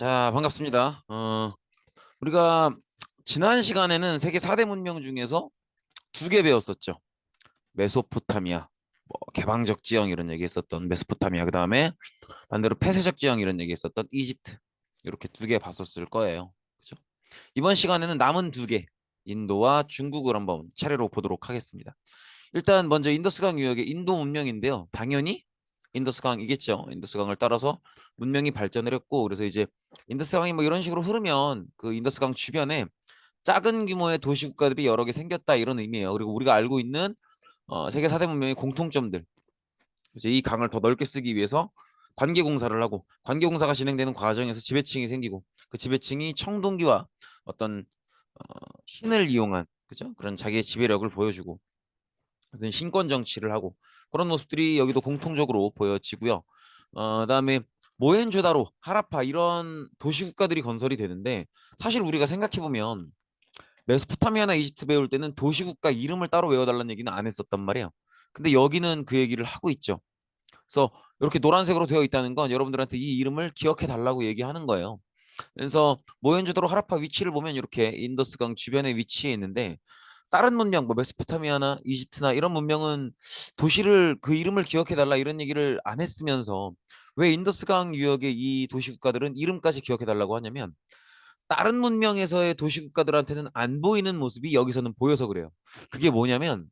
자, 반갑습니다. 우리가 지난 시간에는 세계 4대 문명 중에서 두 개 배웠었죠. 메소포타미아, 뭐 개방적 지형 이런 얘기 했었던 메소포타미아, 그 다음에 반대로 폐쇄적 지형 이런 얘기 했었던 이집트. 이렇게 두 개 봤었을 거예요. 그죠? 이번 시간에는 남은 두 개, 인도와 중국을 한번 차례로 보도록 하겠습니다. 일단 먼저 인더스강 유역의 인도 문명인데요. 당연히 인더스강이겠죠. 인더스강을 따라서 문명이 발전을 했고, 그래서 이제 인더스강이 뭐 이런 식으로 흐르면 그 인더스강 주변에 작은 규모의 도시 국가들이 여러 개 생겼다 이런 의미예요. 그리고 우리가 알고 있는 세계 4대 문명의 공통점들. 그래서 이 강을 더 넓게 쓰기 위해서 관계 공사를 하고, 관계 공사가 진행되는 과정에서 지배층이 생기고, 그 지배층이 청동기와 어떤 신을 이용한, 그죠? 그런 자기의 지배력을 보여주고, 무슨 신권 정치를 하고, 그런 모습들이 여기도 공통적으로 보여지고요. 그다음에 모헨조다로, 하라파 이런 도시 국가들이 건설이 되는데, 사실 우리가 생각해 보면 메소포타미아나 이집트 배울 때는 도시 국가 이름을 따로 외워달라는 얘기는 안 했었단 말이에요. 근데 여기는 그 얘기를 하고 있죠. 그래서 이렇게 노란색으로 되어 있다는 건 여러분들한테 이 이름을 기억해 달라고 얘기하는 거예요. 그래서 모헨조다로 하라파 위치를 보면 이렇게 인더스강 주변에 위치해 있는데, 다른 문명 뭐 메소포타미아나 이집트나 이런 문명은 도시를 그 이름을 기억해 달라 이런 얘기를 안 했으면서 왜 인더스강 유역의 이 도시 국가들은 이름까지 기억해 달라고 하냐면, 다른 문명에서의 도시 국가들한테는 안 보이는 모습이 여기서는 보여서 그래요. 그게 뭐냐면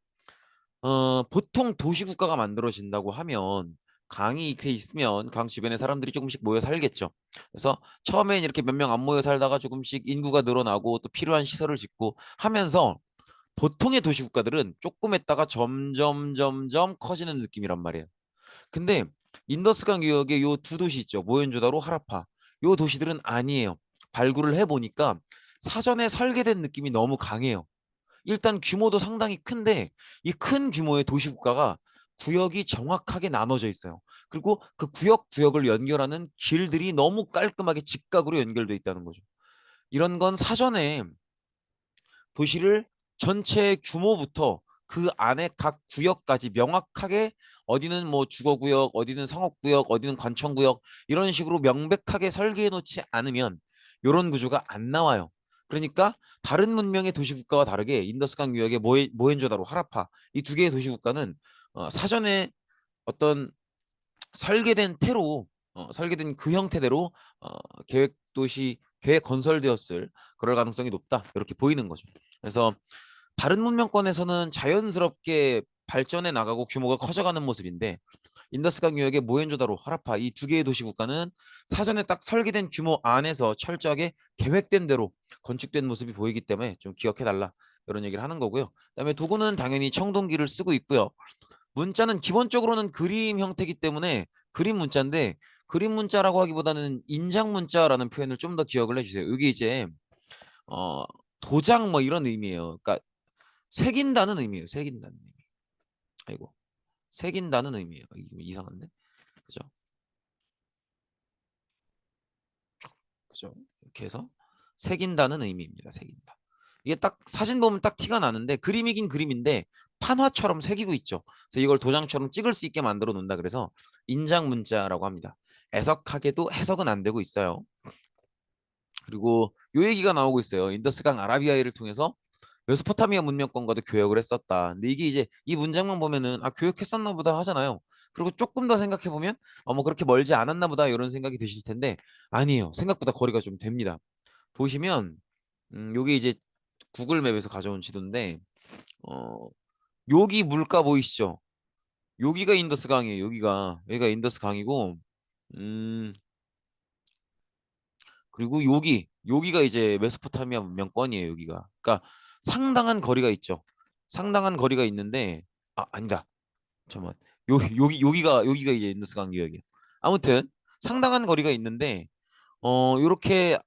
보통 도시 국가가 만들어진다고 하면 강이 이렇게 있으면 강 주변에 사람들이 조금씩 모여 살겠죠. 그래서 처음엔 이렇게 몇 명 안 모여 살다가 조금씩 인구가 늘어나고 또 필요한 시설을 짓고 하면서, 보통의 도시 국가들은 조금 했다가 점점 커지는 느낌이란 말이에요. 근데 인더스강 유역의 요 두 도시 있죠. 모헨조다로, 하라파. 요 도시들은 아니에요. 발굴을 해보니까 사전에 설계된 느낌이 너무 강해요. 일단 규모도 상당히 큰데, 이 큰 규모의 도시 국가가 구역이 정확하게 나눠져 있어요. 그리고 그 구역을 연결하는 길들이 너무 깔끔하게 직각으로 연결돼 있다는 거죠. 이런 건 사전에 도시를 전체 규모부터 그 안에 각 구역까지 명확하게, 어디는 뭐 주거구역, 어디는 상업구역, 어디는 관청구역 이런 식으로 명백하게 설계해 놓지 않으면 이런 구조가 안 나와요. 그러니까 다른 문명의 도시국가와 다르게 인더스강 유역의 모헨조다로, 하라파 이 두 개의 도시국가는 사전에 어떤 설계된 태로, 설계된 그 형태대로 계획 도시 계획 건설되었을 그럴 가능성이 높다 이렇게 보이는 거죠. 그래서 다른 문명권에서는 자연스럽게 발전해 나가고 규모가 커져가는 모습인데, 인더스강 유역의 모헨조다로, 하라파 이 두 개의 도시 국가는 사전에 딱 설계된 규모 안에서 철저하게 계획된 대로 건축된 모습이 보이기 때문에 좀 기억해 달라 이런 얘기를 하는 거고요. 그다음에 도구는 당연히 청동기를 쓰고 있고요. 문자는 기본적으로는 그림 형태이기 때문에 그림 문자인데, 그림 문자라고 하기보다는 인장 문자라는 표현을 좀 더 기억을 해주세요. 여기 이제 어, 도장 뭐 이런 의미예요. 그러니까 새긴다는 의미예요. 새긴다는 의미. 아이고, 새긴다는 의미예요. 이게 이상한데, 그죠? 그죠? 이렇게 해서 새긴다는 의미입니다. 새긴다. 이게 딱 사진 보면 딱 티가 나는데, 그림이긴 그림인데 판화처럼 새기고 있죠. 그래서 이걸 도장처럼 찍을 수 있게 만들어 놓는다. 그래서 인장 문자라고 합니다. 애석하게도 해석은 안 되고 있어요. 그리고 요 얘기가 나오고 있어요. 인더스강 아라비아해를 통해서 메소포타미아 문명권과도 교역을 했었다. 근데 이게 이제 이 문장만 보면은 아, 교역했었나 보다 하잖아요. 그리고 조금 더 생각해 보면 뭐 그렇게 멀지 않았나 보다 이런 생각이 드실 텐데, 아니에요. 생각보다 거리가 좀 됩니다. 보시면 요게 이제 구글 맵에서 가져온 지도인데, 어 여기 물가 보이시죠? 여기가 인더스 강이에요. 여기가 인더스 강이고, 음 그리고 여기가 이제 메소포타미아 문명권이에요. 여기가. 그러니까 상당한 거리가 있죠. 상당한 거리가 있는데, 아니다. 잠깐만. 여기가 이제 인더스강 유역이에요. 아무튼 상당한 거리가 있는데, 요렇게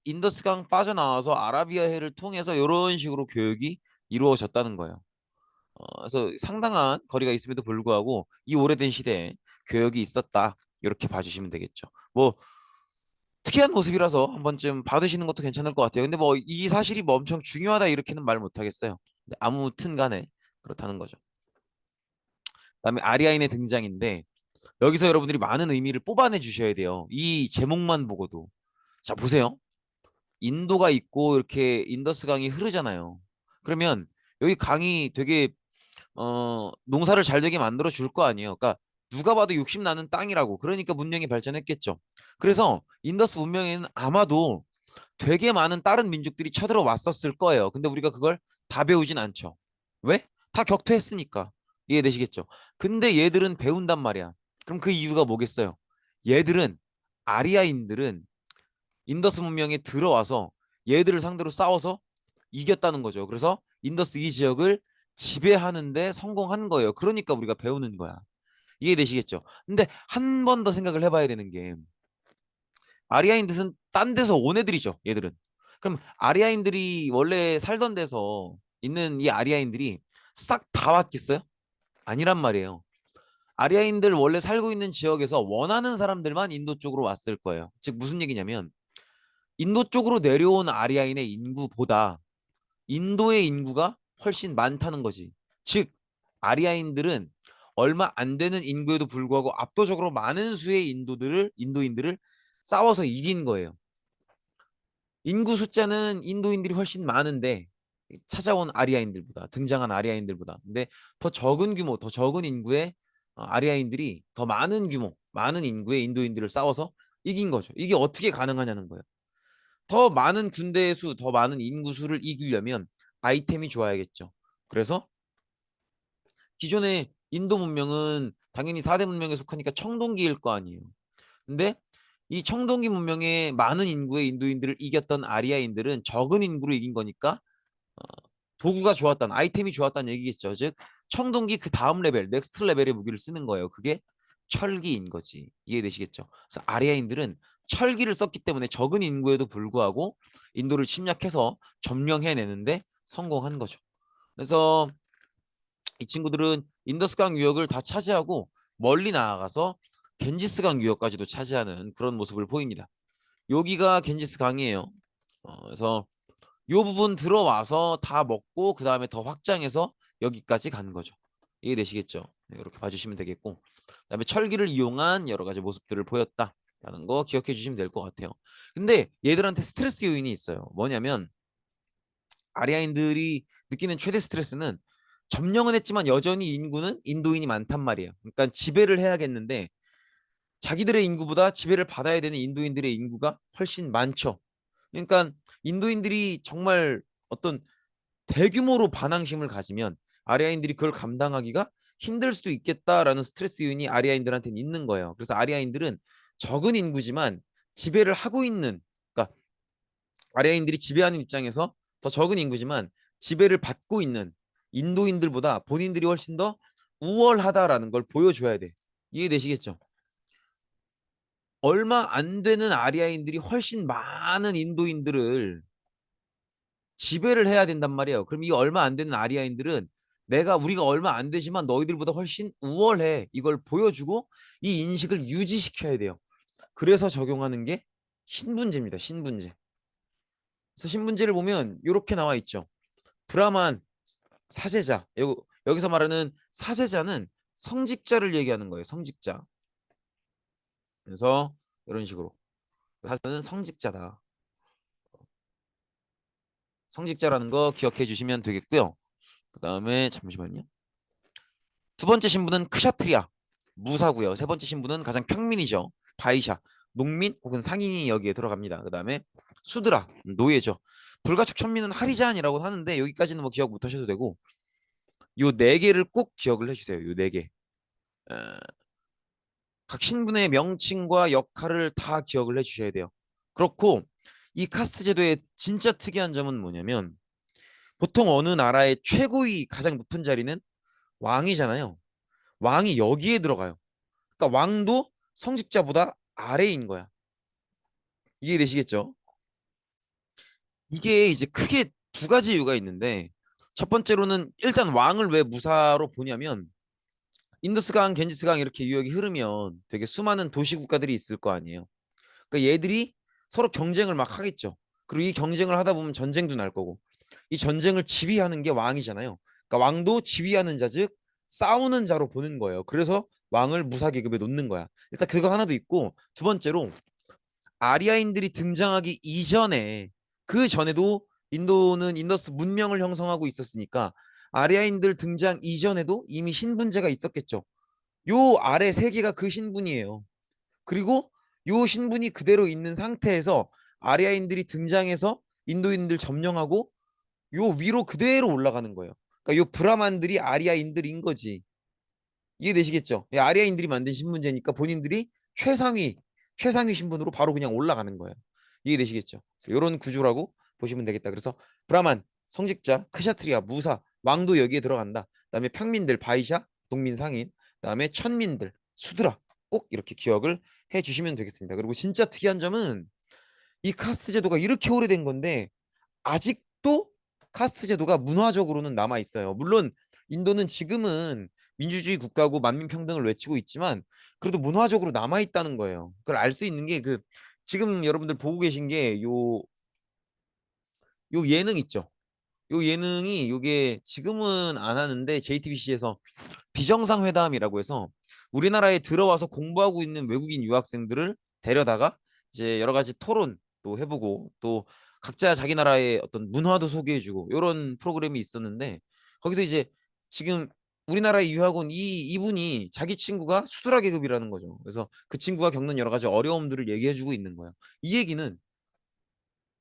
인더스강 빠져나와서 아라비아해를 통해서 이런 식으로 교육이 이루어졌다는 거예요. 그래서 상당한 거리가 있음에도 불구하고 이 오래된 시대에 교역이 있었다. 이렇게 봐주시면 되겠죠. 뭐 특이한 모습이라서 한 번쯤 받으시는 것도 괜찮을 것 같아요. 근데 뭐 이 사실이 뭐 엄청 중요하다 이렇게는 말 못하겠어요. 근데 아무튼 간에 그렇다는 거죠. 그다음에 아리아인의 등장인데, 여기서 여러분들이 많은 의미를 뽑아내 주셔야 돼요. 이 제목만 보고도. 자, 보세요. 인도가 있고 이렇게 인더스 강이 흐르잖아요. 그러면 여기 강이 되게 농사를 잘 되게 만들어 줄 거 아니에요. 그러니까 누가 봐도 욕심 나는 땅이라고. 그러니까 문명이 발전했겠죠. 그래서 인더스 문명에는 아마도 되게 많은 다른 민족들이 쳐들어 왔었을 거예요. 근데 우리가 그걸 다 배우진 않죠. 왜? 다 격퇴했으니까. 이해되시겠죠? 근데 얘들은 배운단 말이야. 그럼 그 이유가 뭐겠어요? 얘들은 아리아인들은 인더스 문명에 들어와서 얘들을 상대로 싸워서 이겼다는 거죠. 그래서 인더스 이 지역을 지배하는데 성공한 거예요. 그러니까 우리가 배우는 거야. 이해되시겠죠? 근데 한 번 더 생각을 해봐야 되는 게 아리아인들은 딴 데서 온 애들이죠. 얘들은. 그럼 아리아인들이 원래 살던 데서 있는 이 아리아인들이 싹 다 왔겠어요? 아니란 말이에요. 아리아인들 원래 살고 있는 지역에서 원하는 사람들만 인도 쪽으로 왔을 거예요. 즉 무슨 얘기냐면 인도 쪽으로 내려온 아리아인의 인구보다 인도의 인구가 훨씬 많다는 거지. 즉 아리아인들은 얼마 안 되는 인구에도 불구하고 압도적으로 많은 수의 인도인들을 싸워서 이긴 거예요. 인구 숫자는 인도인들이 훨씬 많은데 찾아온 아리아인들보다 등장한 아리아인들보다 근데 더 적은 규모, 더 적은 인구의 아리아인들이 더 많은 규모, 많은 인구의 인도인들을 싸워서 이긴 거죠. 이게 어떻게 가능하냐는 거예요. 더 많은 군대의 수, 더 많은 인구 수를 이기려면 아이템이 좋아야겠죠. 그래서 기존의 인도 문명은 당연히 4대 문명에 속하니까 청동기일 거 아니에요. 근데 이 청동기 문명의 많은 인구의 인도인들을 이겼던 아리아인들은 적은 인구로 이긴 거니까 어, 도구가 좋았다는 아이템이 좋았다는 얘기겠죠. 즉 청동기 그 다음 레벨, 넥스트 레벨의 무기를 쓰는 거예요. 그게 철기인 거지. 이해되시겠죠? 그래서 아리아인들은 철기를 썼기 때문에 적은 인구에도 불구하고 인도를 침략해서 점령해내는데 성공한 거죠. 그래서 이 친구들은 인더스강 유역을 다 차지하고 멀리 나아가서 겐지스강 유역까지도 차지하는 그런 모습을 보입니다. 여기가 겐지스 강이에요. 그래서 이 부분 들어와서 다 먹고 그 다음에 더 확장해서 여기까지 간 거죠. 이해되시겠죠? 네, 이렇게 봐주시면 되겠고 그다음에 철기를 이용한 여러 가지 모습들을 보였다라는 거 기억해 주시면 될 것 같아요. 근데 얘들한테 스트레스 요인이 있어요. 뭐냐면 아리아인들이 느끼는 최대 스트레스는 점령은 했지만 여전히 인구는 인도인이 많단 말이에요. 그러니까 지배를 해야겠는데 자기들의 인구보다 지배를 받아야 되는 인도인들의 인구가 훨씬 많죠. 그러니까 인도인들이 정말 어떤 대규모로 반항심을 가지면 아리아인들이 그걸 감당하기가 힘들 수도 있겠다라는 스트레스 요인이 아리아인들한테는 있는 거예요. 그래서 아리아인들은 적은 인구지만 지배를 하고 있는, 그러니까 아리아인들이 지배하는 입장에서 더 적은 인구지만 지배를 받고 있는 인도인들보다 본인들이 훨씬 더 우월하다라는 걸 보여줘야 돼. 이해되시겠죠? 얼마 안 되는 아리아인들이 훨씬 많은 인도인들을 지배를 해야 된단 말이에요. 그럼 이 얼마 안 되는 아리아인들은 우리가 얼마 안 되지만 너희들보다 훨씬 우월해. 이걸 보여주고 이 인식을 유지시켜야 돼요. 그래서 적용하는 게 신분제입니다. 신분제. 그래서 신분제를 보면 이렇게 나와 있죠. 브라만 사제자. 여기서 말하는 사제자는 성직자를 얘기하는 거예요. 성직자. 그래서 이런 식으로 사제는 성직자다. 성직자라는 거 기억해 주시면 되겠고요. 그 다음에 잠시만요. 두 번째 신분은 크샤트리아, 무사고요. 세 번째 신분은 가장 평민이죠. 바이샤, 농민 혹은 상인이 여기에 들어갑니다. 그 다음에 수드라, 노예죠. 불가촉 천민은 하리잔이라고 하는데 여기까지는 뭐 기억 못 하셔도 되고 요 네 개를 꼭 기억을 해주세요. 요 네 개. 각 신분의 명칭과 역할을 다 기억을 해주셔야 돼요. 그렇고 이 카스트 제도의 진짜 특이한 점은 뭐냐면 보통 어느 나라의 최고위 가장 높은 자리는 왕이잖아요. 왕이 여기에 들어가요. 그러니까 왕도 성직자보다 아래인 거야. 이해되시겠죠? 이게 이제 크게 두 가지 이유가 있는데 첫 번째로는 일단 왕을 왜 무사로 보냐면 인더스강, 겐지스강 이렇게 유역이 흐르면 되게 수많은 도시 국가들이 있을 거 아니에요. 그러니까 얘들이 서로 경쟁을 막 하겠죠. 그리고 이 경쟁을 하다 보면 전쟁도 날 거고 이 전쟁을 지휘하는 게 왕이잖아요. 그러니까 왕도 지휘하는 자, 즉 싸우는 자로 보는 거예요. 그래서 왕을 무사 계급에 놓는 거야. 일단 그거 하나도 있고 두 번째로 아리아인들이 등장하기 이전에 그 전에도 인도는 인더스 문명을 형성하고 있었으니까 아리아인들 등장 이전에도 이미 신분제가 있었겠죠. 요 아래 세 개가 그 신분이에요. 그리고 요 신분이 그대로 있는 상태에서 아리아인들이 등장해서 인도인들 점령하고 요 위로 그대로 올라가는 거예요. 그러니까 요 브라만들이 아리아인들인 거지. 이해되시겠죠? 아리아인들이 만든 신분제니까 본인들이 최상위 최상위 신분으로 바로 그냥 올라가는 거예요. 이해되시겠죠? 이런 구조라고 보시면 되겠다. 그래서 브라만, 성직자, 크샤트리아, 무사, 왕도 여기에 들어간다. 그다음에 평민들, 바이샤, 농민, 상인, 그다음에 천민들, 수드라 꼭 이렇게 기억을 해주시면 되겠습니다. 그리고 진짜 특이한 점은 이 카스트 제도가 이렇게 오래된 건데 아직도 카스트 제도가 문화적으로는 남아 있어요. 물론 인도는 지금은 민주주의 국가고 만민 평등을 외치고 있지만 그래도 문화적으로 남아 있다는 거예요. 그걸 알 수 있는 게 그 지금 여러분들 보고 계신 게 요 예능 있죠. 요 예능이 요게 지금은 안 하는데 JTBC에서 비정상회담이라고 해서 우리나라에 들어와서 공부하고 있는 외국인 유학생들을 데려다가 이제 여러 가지 토론도 해보고 또 각자 자기 나라의 어떤 문화도 소개해주고 이런 프로그램이 있었는데 거기서 이제 지금 우리나라에 유학 온 이분이 자기 친구가 수드라 계급이라는 거죠. 그래서 그 친구가 겪는 여러 가지 어려움들을 얘기해주고 있는 거예요. 이 얘기는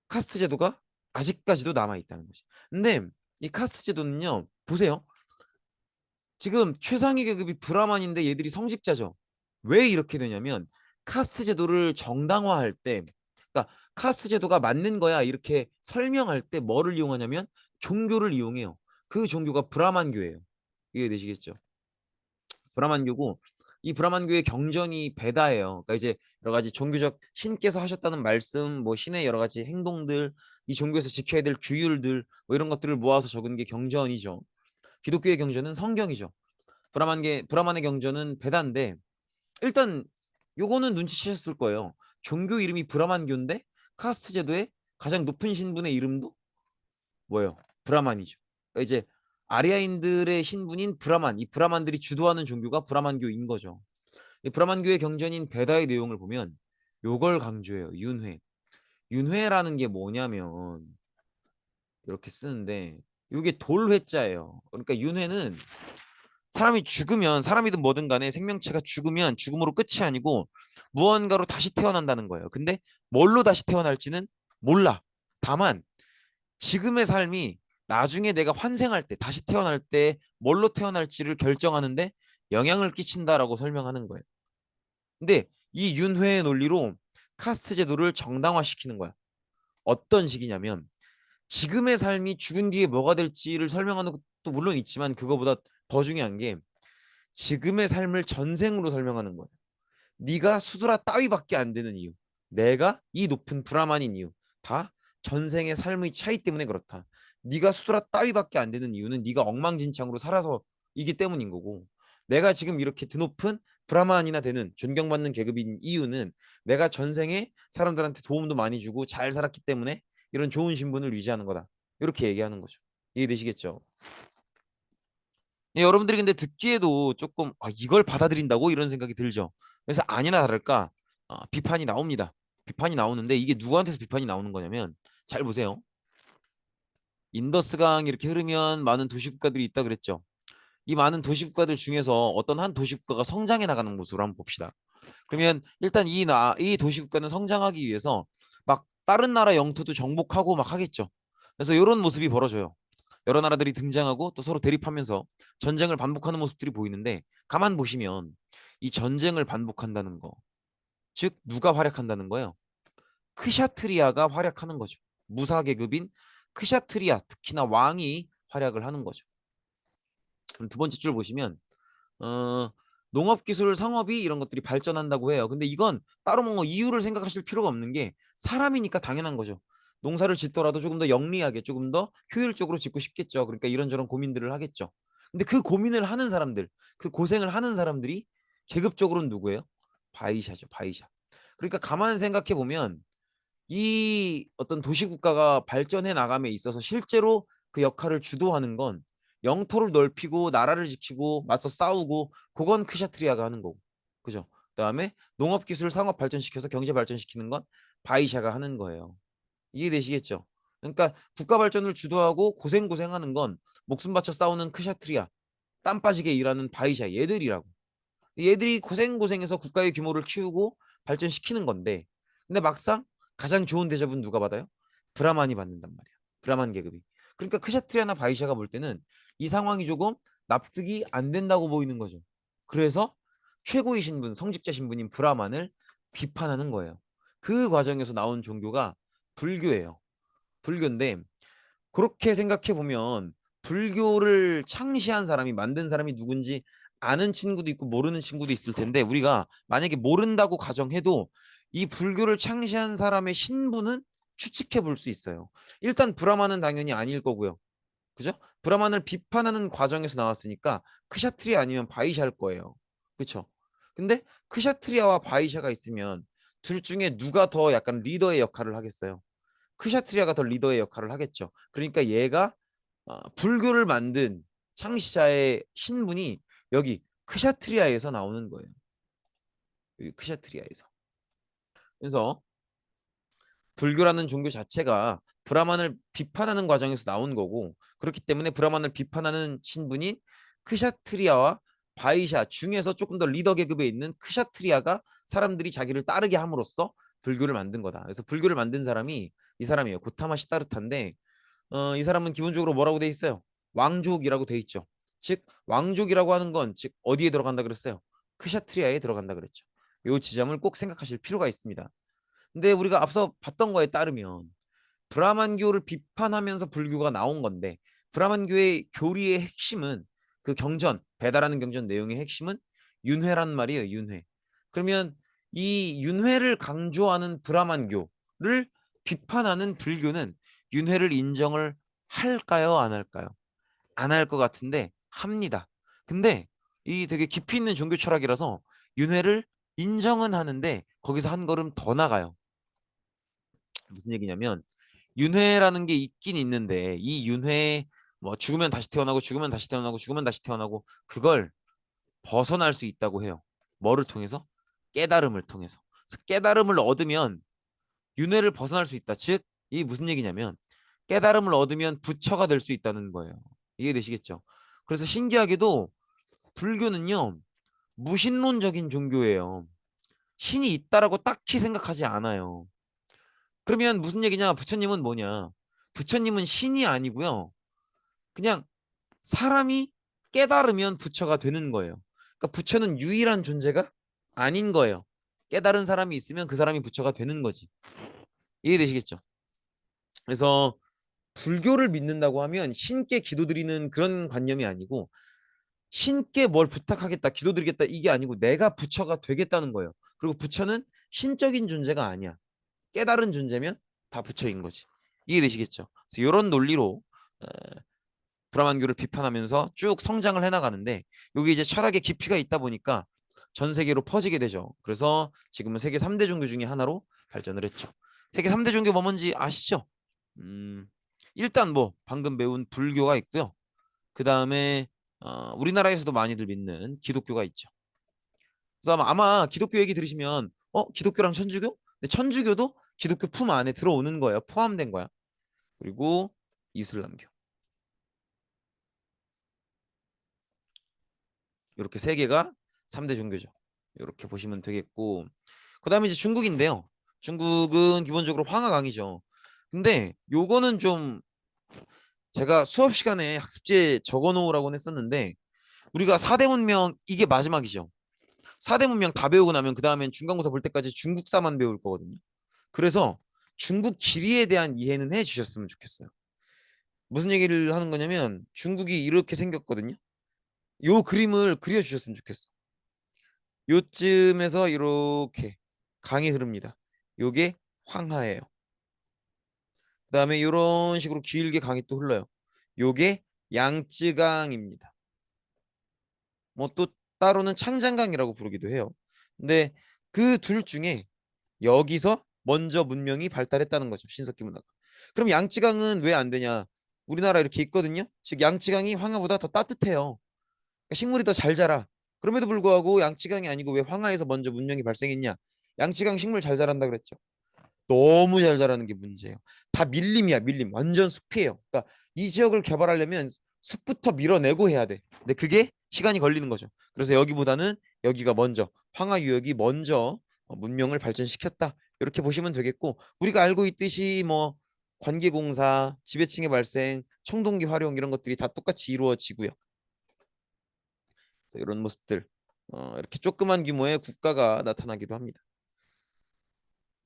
카스트 제도가 아직까지도 남아 있다는 거지. 근데 이 카스트 제도는요, 보세요. 지금 최상위 계급이 브라만인데 얘들이 성직자죠. 왜 이렇게 되냐면 카스트 제도를 정당화할 때, 그러니까 카스트 제도가 맞는 거야 이렇게 설명할 때 뭐를 이용하냐면 종교를 이용해요. 그 종교가 브라만교예요. 이해되시겠죠? 브라만교고 이 브라만교의 경전이 베다예요. 그러니까 이제 여러 가지 종교적 신께서 하셨다는 말씀, 뭐 신의 여러 가지 행동들, 이 종교에서 지켜야 될 규율들, 뭐 이런 것들을 모아서 적은 게 경전이죠. 기독교의 경전은 성경이죠. 브라만의 경전은 베다인데 일단 요거는 눈치채셨을 거예요. 종교 이름이 브라만교인데 카스트 제도의 가장 높은 신분의 이름도 뭐예요? 브라만이죠. 그러니까 이제 아리아인들의 신분인 브라만, 이 브라만들이 주도하는 종교가 브라만교인 거죠. 이 브라만교의 경전인 베다의 내용을 보면 요걸 강조해요. 윤회. 윤회라는 게 뭐냐면 이렇게 쓰는데 이게 돌회자예요. 그러니까 윤회는 사람이 죽으면 사람이든 뭐든 간에 생명체가 죽으면 죽음으로 끝이 아니고 무언가로 다시 태어난다는 거예요. 근데 뭘로 다시 태어날지는 몰라. 다만 지금의 삶이 나중에 내가 환생할 때 다시 태어날 때 뭘로 태어날지를 결정하는데 영향을 끼친다라고 설명하는 거예요. 근데 이 윤회의 논리로 카스트 제도를 정당화시키는 거야. 어떤 식이냐면 지금의 삶이 죽은 뒤에 뭐가 될지를 설명하는 것도 물론 있지만 그거보다 더 중요한 게 지금의 삶을 전생으로 설명하는 거예요. 네가 수드라 따위밖에 안 되는 이유, 내가 이 높은 브라만인 이유, 다 전생의 삶의 차이 때문에 그렇다. 네가 수드라 따위밖에 안 되는 이유는 네가 엉망진창으로 살아서이기 때문인 거고, 내가 지금 이렇게 드높은 브라만이나 되는 존경받는 계급인 이유는 내가 전생에 사람들한테 도움도 많이 주고 잘 살았기 때문에 이런 좋은 신분을 유지하는 거다. 이렇게 얘기하는 거죠. 이해되시겠죠? 여러분들이 근데 듣기에도 조금 이걸 받아들인다고 이런 생각이 들죠. 그래서 아니나 다를까 비판이 나옵니다. 비판이 나오는데 이게 누구한테서 비판이 나오는 거냐면 잘 보세요. 인더스강 이렇게 흐르면 많은 도시국가들이 있다 그랬죠. 이 많은 도시국가들 중에서 어떤 한 도시국가가 성장해 나가는 모습을 한번 봅시다. 그러면 일단 이 도시국가는 성장하기 위해서 막 다른 나라 영토도 정복하고 막 하겠죠. 그래서 이런 모습이 벌어져요. 여러 나라들이 등장하고 또 서로 대립하면서 전쟁을 반복하는 모습들이 보이는데 가만 보시면 이 전쟁을 반복한다는 거, 즉 누가 활약한다는 거예요? 크샤트리아가 활약하는 거죠. 무사 계급인 크샤트리아, 특히나 왕이 활약을 하는 거죠. 그럼 두 번째 줄 보시면 농업기술, 상업이 이런 것들이 발전한다고 해요. 근데 이건 따로 뭐 이유를 생각하실 필요가 없는 게 사람이니까 당연한 거죠. 농사를 짓더라도 조금 더 영리하게, 조금 더 효율적으로 짓고 싶겠죠. 그러니까 이런저런 고민들을 하겠죠. 근데 그 고민을 하는 사람들, 그 고생을 하는 사람들이 계급적으로는 누구예요? 바이샤죠, 바이샤. 그러니까 가만 생각해 보면 이 어떤 도시국가가 발전해 나감에 있어서 실제로 그 역할을 주도하는 건 영토를 넓히고 나라를 지키고 맞서 싸우고 그건 크샤트리아가 하는 거고 그죠. 그다음에 농업기술 상업 발전시켜서 경제 발전시키는 건 바이샤가 하는 거예요. 이해되시겠죠? 그러니까 국가 발전을 주도하고 고생하는 건 목숨 바쳐 싸우는 크샤트리아, 땀 빠지게 일하는 바이샤 얘들이라고. 얘들이 고생해서 국가의 규모를 키우고 발전시키는 건데, 근데 막상 가장 좋은 대접은 누가 받아요? 브라만이 받는단 말이야. 브라만 계급이. 그러니까 크샤트리아나 바이샤가 볼 때는 이 상황이 조금 납득이 안 된다고 보이는 거죠. 그래서 최고의 신분, 성직자 신분인 브라만을 비판하는 거예요. 그 과정에서 나온 종교가 불교예요. 불교인데, 그렇게 생각해 보면 불교를 창시한 사람이, 만든 사람이 누군지 아는 친구도 있고 모르는 친구도 있을 텐데, 우리가 만약에 모른다고 가정해도 이 불교를 창시한 사람의 신분은 추측해 볼 수 있어요. 일단 브라만은 당연히 아닐 거고요. 그죠? 브라만을 비판하는 과정에서 나왔으니까 크샤트리아 아니면 바이샤일 거예요. 그렇죠? 근데 크샤트리아와 바이샤가 있으면 둘 중에 누가 더 약간 리더의 역할을 하겠어요? 크샤트리아가 더 리더의 역할을 하겠죠. 그러니까 얘가 불교를 만든 창시자의 신분이 여기 크샤트리아에서 나오는 거예요. 여기 크샤트리아에서. 그래서 불교라는 종교 자체가 브라만을 비판하는 과정에서 나온 거고, 그렇기 때문에 브라만을 비판하는 신분인 크샤트리아와 바이샤 중에서 조금 더 리더 계급에 있는 크샤트리아가 사람들이 자기를 따르게 함으로써 불교를 만든 거다. 그래서 불교를 만든 사람이 이 사람이에요. 고타마 시타르타인데, 이 사람은 기본적으로 뭐라고 돼 있어요? 왕족이라고 돼 있죠. 즉 왕족이라고 하는 건 즉 어디에 들어간다 그랬어요? 크샤트리아에 들어간다 그랬죠. 이 지점을 꼭 생각하실 필요가 있습니다. 근데 우리가 앞서 봤던 거에 따르면 브라만교를 비판하면서 불교가 나온 건데, 브라만교의 교리의 핵심은 그 경전, 배달하는 경전 내용의 핵심은 윤회란 말이에요. 윤회. 그러면 이 윤회를 강조하는 브라만교를 비판하는 불교는 윤회를 인정을 할까요? 안 할까요? 안 할 것 같은데 합니다. 근데 이 되게 깊이 있는 종교 철학이라서 윤회를 인정은 하는데 거기서 한 걸음 더 나가요. 무슨 얘기냐면 윤회라는 게 있긴 있는데 이 윤회 뭐 죽으면 다시 태어나고 죽으면 다시 태어나고 죽으면 다시 태어나고 그걸 벗어날 수 있다고 해요. 뭐를 통해서? 깨달음을 통해서. 그래서 깨달음을 얻으면 윤회를 벗어날 수 있다. 즉, 이 무슨 얘기냐면 깨달음을 얻으면 부처가 될 수 있다는 거예요. 이해되시겠죠? 그래서 신기하게도 불교는요, 무신론적인 종교예요. 신이 있다라고 딱히 생각하지 않아요. 그러면 무슨 얘기냐? 부처님은 뭐냐? 부처님은 신이 아니고요. 그냥 사람이 깨달으면 부처가 되는 거예요. 그러니까 부처는 유일한 존재가 아닌 거예요. 깨달은 사람이 있으면 그 사람이 부처가 되는 거지. 이해되시겠죠? 그래서 불교를 믿는다고 하면 신께 기도드리는 그런 관념이 아니고, 신께 뭘 부탁하겠다, 기도드리겠다 이게 아니고 내가 부처가 되겠다는 거예요. 그리고 부처는 신적인 존재가 아니야. 깨달은 존재면 다 부처인 거지. 이해되시겠죠? 그래서 이런 논리로 브라만교를 비판하면서 쭉 성장을 해나가는데, 여기 이제 철학의 깊이가 있다 보니까 전 세계로 퍼지게 되죠. 그래서 지금은 세계 3대 종교 중에 하나로 발전을 했죠. 세계 3대 종교 뭐 뭔지 아시죠? 음, 일단 뭐 방금 배운 불교가 있고요. 그 다음에 우리나라에서도 많이들 믿는 기독교가 있죠. 그래서 아마 기독교 얘기 들으시면 기독교랑 천주교? 근데 천주교도 기독교 품 안에 들어오는 거예요. 포함된 거야. 그리고 이슬람교. 이렇게 세 개가 3대 종교죠. 이렇게 보시면 되겠고, 그 다음에 이제 중국인데요. 중국은 기본적으로 황하강이죠. 근데 요거는 좀 제가 수업 시간에 학습지에 적어 놓으라고 했었는데, 우리가 4대 문명 이게 마지막이죠. 4대 문명 다 배우고 나면 그 다음엔 중간고사 볼 때까지 중국사만 배울 거거든요. 그래서 중국 지리에 대한 이해는 해 주셨으면 좋겠어요. 무슨 얘기를 하는 거냐면 중국이 이렇게 생겼거든요. 요 그림을 그려 주셨으면 좋겠어. 요쯤에서 이렇게 강이 흐릅니다. 요게 황하예요. 그다음에 이런 식으로 길게 강이 또 흘러요. 요게 양쯔강입니다. 뭐 또 따로는 창장강이라고 부르기도 해요. 근데 그 둘 중에 여기서 먼저 문명이 발달했다는 거죠. 신석기 문화가. 그럼 양쯔강은 왜 안 되냐? 우리나라 이렇게 있거든요. 즉 양쯔강이 황하보다 더 따뜻해요. 그러니까 식물이 더 잘 자라. 그럼에도 불구하고 양쯔강이 아니고 왜 황하에서 먼저 문명이 발생했냐? 양쯔강 식물 잘 자란다 그랬죠. 너무 잘 자라는 게 문제예요. 다 밀림이야, 밀림. 완전 숲이에요. 그러니까 이 지역을 개발하려면 숲부터 밀어내고 해야 돼. 근데 그게 시간이 걸리는 거죠. 그래서 여기보다는 여기가 먼저, 황하유역이 먼저 문명을 발전시켰다. 이렇게 보시면 되겠고, 우리가 알고 있듯이 뭐 관계공사, 지배층의 발생, 청동기 활용 이런 것들이 다 똑같이 이루어지고요. 그래서 이런 모습들, 이렇게 조그만 규모의 국가가 나타나기도 합니다.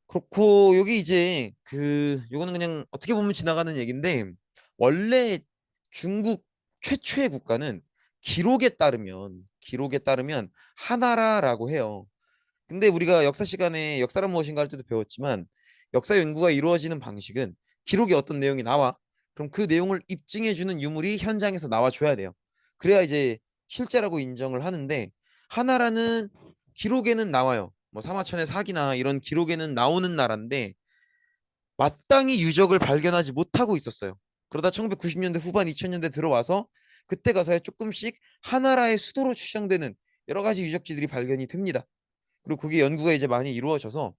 그렇고 여기 이제 요거는 그냥 어떻게 보면 지나가는 얘기인데, 원래 중국 최초의 국가는 기록에 따르면 하나라라고 해요. 근데 우리가 역사 시간에 역사란 무엇인가 할 때도 배웠지만, 역사 연구가 이루어지는 방식은 기록에 어떤 내용이 나와. 그럼 그 내용을 입증해주는 유물이 현장에서 나와줘야 돼요. 그래야 이제 실제라고 인정을 하는데, 하나라는 기록에는 나와요. 뭐 사마천의 사기나 이런 기록에는 나오는 나라인데 마땅히 유적을 발견하지 못하고 있었어요. 그러다 1990년대 후반 2000년대 들어와서 그때 가서야 조금씩 하나라의 수도로 추정되는 여러 가지 유적지들이 발견이 됩니다. 그리고 그게 연구가 이제 많이 이루어져서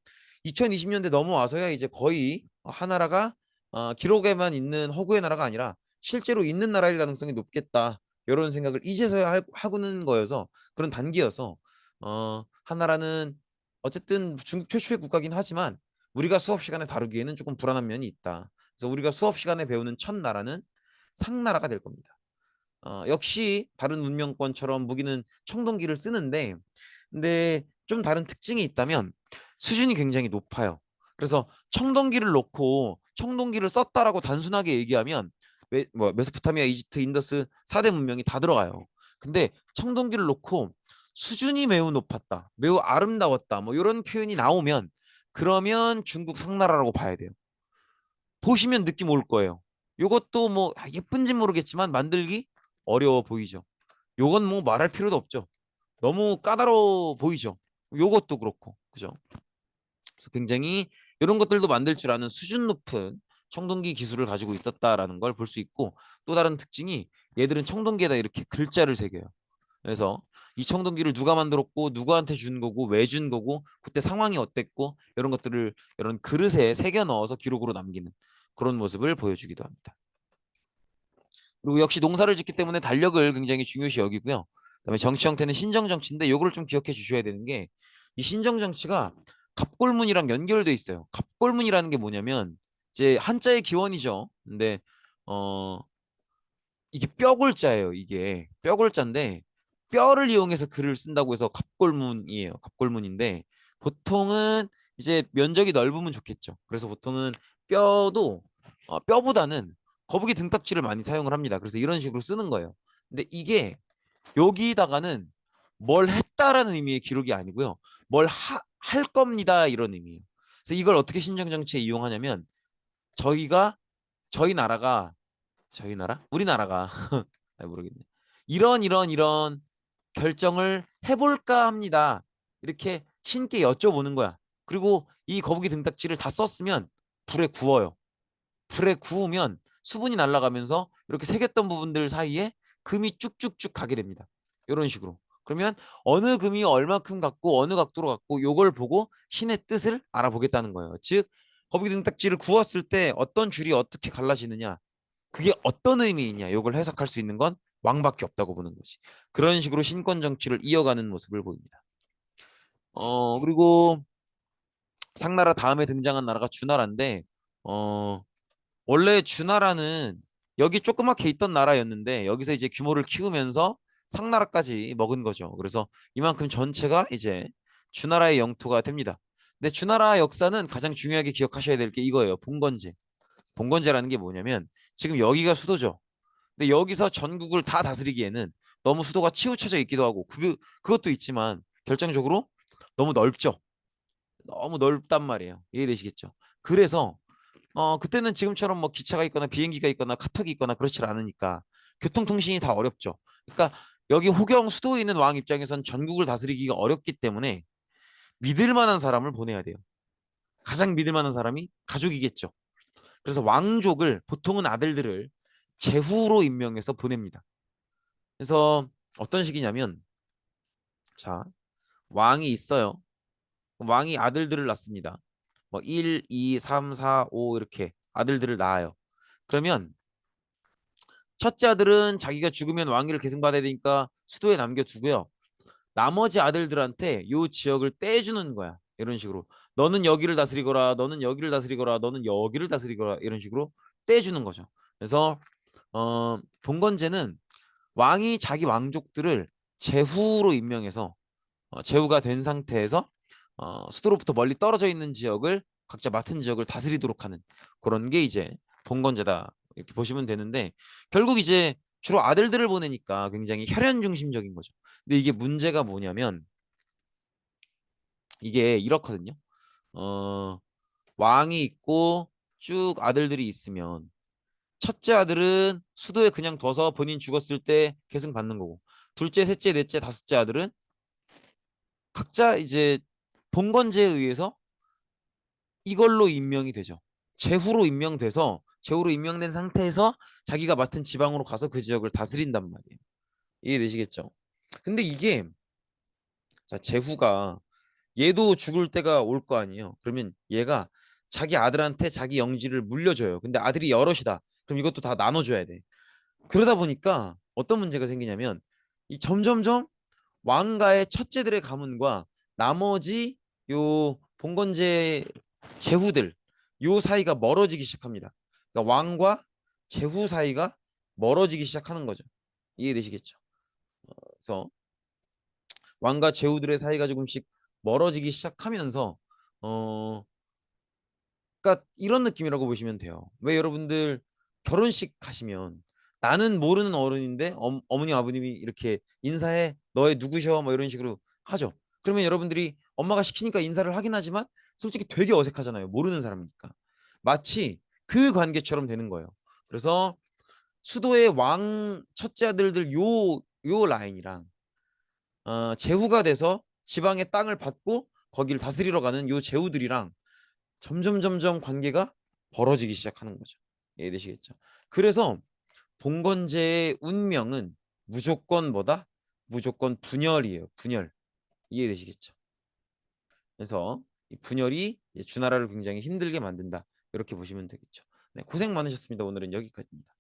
2020년대 넘어와서야 이제 거의 하나라가 기록에만 있는 허구의 나라가 아니라 실제로 있는 나라일 가능성이 높겠다. 이런 생각을 이제서야 하고는 거여서, 그런 단계여서 하나라는 어쨌든 중국 최초의 국가긴 하지만 우리가 수업 시간에 다루기에는 조금 불안한 면이 있다. 그래서 우리가 수업 시간에 배우는 첫 나라는 상나라가 될 겁니다. 역시 다른 문명권처럼 무기는 청동기를 쓰는데, 근데 좀 다른 특징이 있다면 수준이 굉장히 높아요. 그래서 청동기를 놓고 청동기를 썼다라고 단순하게 얘기하면 메소포타미아, 이집트, 인더스 4대 문명이 다 들어가요. 근데 청동기를 놓고 수준이 매우 높았다, 매우 아름다웠다, 뭐 이런 표현이 나오면 그러면 중국 상나라라고 봐야 돼요. 보시면 느낌 올 거예요. 요것도 뭐 예쁜지 모르겠지만 만들기 어려워 보이죠. 요건 뭐 말할 필요도 없죠. 너무 까다로워 보이죠. 요것도 그렇고, 그죠? 그래서 굉장히 이런 것들도 만들 줄 아는 수준 높은 청동기 기술을 가지고 있었다라는 걸 볼 수 있고, 또 다른 특징이 얘들은 청동기에다 이렇게 글자를 새겨요. 그래서 이 청동기를 누가 만들었고 누구한테 준 거고 왜 준 거고 그때 상황이 어땠고 이런 것들을 이런 그릇에 새겨 넣어서 기록으로 남기는 그런 모습을 보여주기도 합니다. 그리고 역시 농사를 짓기 때문에 달력을 굉장히 중요시 여기고요. 그다음에 정치 형태는 신정 정치인데 요거를 좀 기억해 주셔야 되는 게, 이 신정 정치가 갑골문이랑 연결돼 있어요. 갑골문이라는 게 뭐냐면 이제 한자의 기원이죠. 근데 어 이게 뼈골자예요. 이게 뼈골자인데 뼈를 이용해서 글을 쓴다고 해서 갑골문이에요. 갑골문인데 보통은 이제 면적이 넓으면 좋겠죠. 그래서 보통은 뼈도 뼈보다는 거북이 등딱지를 많이 사용을 합니다. 그래서 이런 식으로 쓰는 거예요. 근데 이게 여기다가는 뭘 했다라는 의미의 기록이 아니고요. 할 겁니다 이런 의미예요. 그래서 이걸 어떻게 신정정치에 이용하냐면, 저희가 저희 나라가 저희 나라? 우리나라가 모르겠네. 이런 결정을 해볼까 합니다. 이렇게 신께 여쭤보는 거야. 그리고 이 거북이 등딱지를 다 썼으면 불에 구워요. 불에 구우면 수분이 날아가면서 이렇게 새겼던 부분들 사이에 금이 쭉쭉쭉 가게 됩니다. 이런 식으로. 그러면 어느 금이 얼마큼 갔고 어느 각도로 갔고 요걸 보고 신의 뜻을 알아보겠다는 거예요. 즉 거북이 등딱지를 구웠을 때 어떤 줄이 어떻게 갈라지느냐, 그게 어떤 의미이냐, 이걸 해석할 수 있는 건 왕밖에 없다고 보는 거지. 그런 식으로 신권 정치를 이어가는 모습을 보입니다. 그리고 상나라 다음에 등장한 나라가 주나라인데, 어, 원래 주나라는 여기 조그맣게 있던 나라였는데 여기서 이제 규모를 키우면서 상나라까지 먹은 거죠. 그래서 이만큼 전체가 이제 주나라의 영토가 됩니다. 근데 주나라 역사는 가장 중요하게 기억하셔야 될 게 이거예요. 봉건제. 봉건제라는 게 뭐냐면 지금 여기가 수도죠. 근데 여기서 전국을 다 다스리기에는 너무 수도가 치우쳐져 있기도 하고 그것도 있지만 결정적으로 너무 넓죠. 너무 넓단 말이에요. 이해되시겠죠? 그래서 그때는 지금처럼 뭐 기차가 있거나 비행기가 있거나 카톡이 있거나 그렇지 않으니까 교통통신이 다 어렵죠. 그러니까 여기 호경 수도에 있는 왕 입장에선 전국을 다스리기가 어렵기 때문에 믿을 만한 사람을 보내야 돼요. 가장 믿을 만한 사람이 가족이겠죠. 그래서 왕족을, 보통은 아들들을 제후로 임명해서 보냅니다. 그래서 어떤 식이냐면, 자, 왕이 있어요. 왕이 아들들을 낳습니다. 뭐 1, 2, 3, 4, 5 이렇게 아들들을 낳아요. 그러면 첫째 아들은 자기가 죽으면 왕위를 계승받아야 되니까 수도에 남겨두고요. 나머지 아들들한테 요 지역을 떼주는 거야. 이런 식으로. 너는 여기를 다스리거라, 너는 여기를 다스리거라, 너는 여기를 다스리거라 이런 식으로 떼주는 거죠. 그래서 봉건제는 왕이 자기 왕족들을 제후로 임명해서 제후가 된 상태에서 수도로부터 멀리 떨어져 있는 지역을 각자 맡은 지역을 다스리도록 하는 그런 게 이제 봉건제다 이렇게 보시면 되는데 결국 이제 주로 아들들을 보내니까 굉장히 혈연 중심적인 거죠. 근데 이게 문제가 뭐냐면 이게 이렇거든요. 어, 왕이 있고 쭉 아들들이 있으면 첫째 아들은 수도에 그냥 둬서 본인 죽었을 때 계승 받는 거고 둘째, 셋째, 넷째, 다섯째 아들은 각자 이제 봉건제에 의해서 이걸로 임명이 되죠. 제후로 임명된 상태에서 자기가 맡은 지방으로 가서 그 지역을 다스린단 말이에요. 이해되시겠죠? 근데 이게 자 제후가 얘도 죽을 때가 올 거 아니에요. 그러면 얘가 자기 아들한테 자기 영지를 물려줘요. 근데 아들이 여럿이다. 그럼 이것도 다 나눠줘야 돼. 그러다 보니까 어떤 문제가 생기냐면 이 점점점 왕가의 첫째들의 가문과 나머지 요 봉건제 제후들 요 사이가 멀어지기 시작합니다. 그러니까 왕과 제후 사이가 멀어지기 시작하는 거죠. 이해되시겠죠? 그래서 왕과 제후들의 사이가 조금씩 멀어지기 시작하면서 어 그러니까 이런 느낌이라고 보시면 돼요. 왜 여러분들 결혼식 하시면 나는 모르는 어른인데 어머니 아버님이 이렇게 인사해 너의 누구셔 뭐 이런 식으로 하죠. 그러면 여러분들이 엄마가 시키니까 인사를 하긴 하지만 솔직히 되게 어색하잖아요. 모르는 사람이니까. 마치 그 관계처럼 되는 거예요. 그래서 수도의 왕 첫째 아들들 요 라인이랑 제후가 돼서 지방의 땅을 받고 거기를 다스리러 가는 요 제후들이랑 점점 관계가 벌어지기 시작하는 거죠. 이해되시겠죠? 그래서 봉건제의 운명은 무조건 뭐다? 무조건 분열이에요. 분열. 이해되시겠죠? 그래서 이 분열이 이제 주나라를 굉장히 힘들게 만든다. 이렇게 보시면 되겠죠. 네, 고생 많으셨습니다. 오늘은 여기까지입니다.